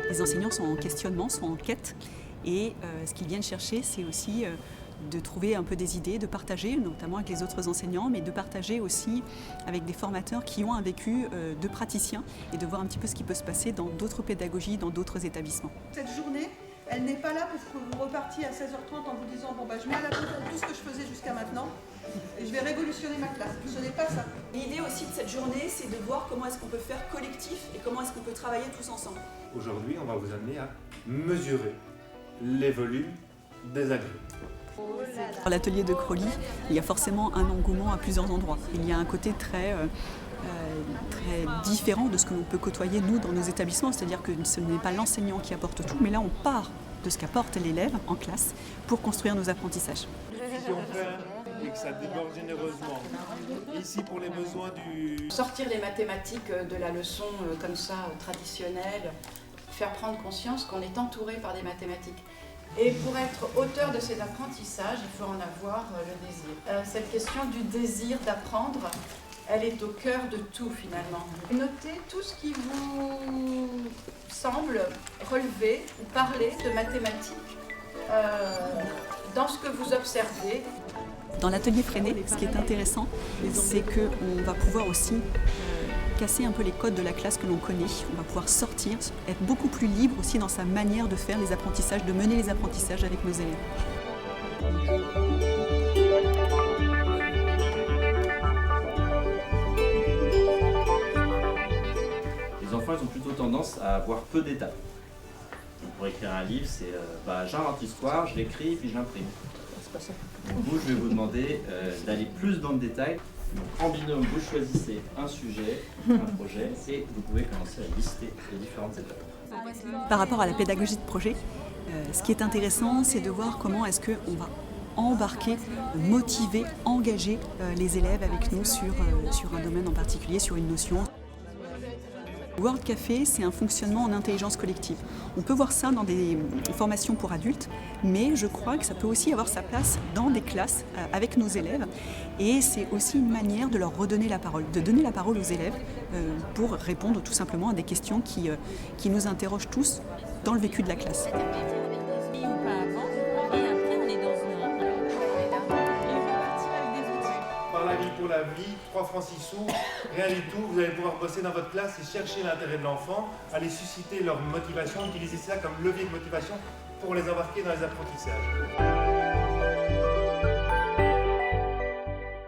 Les enseignants sont en questionnement, sont en quête et ce qu'ils viennent chercher, c'est aussi de trouver un peu des idées, de partager, notamment avec les autres enseignants, mais de partager aussi avec des formateurs qui ont un vécu de praticiens et de voir un petit peu ce qui peut se passer dans d'autres pédagogies, dans d'autres établissements. Cette journée, elle n'est pas là pour que vous repartiez à 16h30 en vous disant « bon je mets à la poubelle tout ce que je faisais jusqu'à maintenant et je vais révolutionner ma classe ». Ce n'est pas ça. L'idée aussi de cette journée, c'est de voir comment est-ce qu'on peut faire collectif et comment est-ce qu'on peut travailler tous ensemble. Aujourd'hui, on va vous amener à mesurer les volumes des agrès. Dans l'atelier de Crolly, il y a forcément un engouement à plusieurs endroits. Il y a un côté très différent de ce que l'on peut côtoyer nous dans nos établissements, c'est-à-dire que ce n'est pas l'enseignant qui apporte tout, mais là on part de ce qu'apporte l'élève en classe pour construire nos apprentissages. Si on fait et que ça déborde généreusement, ici pour les besoins du... Sortir les mathématiques de la leçon comme ça traditionnelle, faire prendre conscience qu'on est entouré par des mathématiques. Et pour être auteur de ces apprentissages, il faut en avoir le désir. Cette question du désir d'apprendre, elle est au cœur de tout finalement. Notez tout ce qui vous semble relever ou parler de mathématiques dans ce que vous observez. Dans l'atelier Freinet, ce qui est intéressant, c'est qu'on va pouvoir aussi casser un peu les codes de la classe que l'on connaît. On va pouvoir sortir, être beaucoup plus libre aussi dans sa manière de faire les apprentissages, de mener les apprentissages avec nos élèves. Les enfants, ils ont plutôt tendance à avoir peu d'étapes. Pour écrire un livre, c'est j'invente l'histoire, je l'écris, puis je l'imprime. Donc vous, je vais vous demander d'aller plus dans le détail. Donc en binôme, vous choisissez un sujet, un projet, et vous pouvez commencer à lister les différentes étapes. Par rapport à la pédagogie de projet, ce qui est intéressant, c'est de voir comment est-ce qu'on va embarquer, motiver, engager les élèves avec nous sur un domaine en particulier, sur une notion. World Café, c'est un fonctionnement en intelligence collective. On peut voir ça dans des formations pour adultes, mais je crois que ça peut aussi avoir sa place dans des classes avec nos élèves. Et c'est aussi une manière de leur redonner la parole, de donner la parole aux élèves pour répondre tout simplement à des questions qui nous interrogent tous dans le vécu de la classe. La vie pour la vie, 3 francs 6 sous, rien du tout, vous allez pouvoir bosser dans votre classe et chercher l'intérêt de l'enfant, aller susciter leur motivation, utiliser ça comme levier de motivation pour les embarquer dans les apprentissages.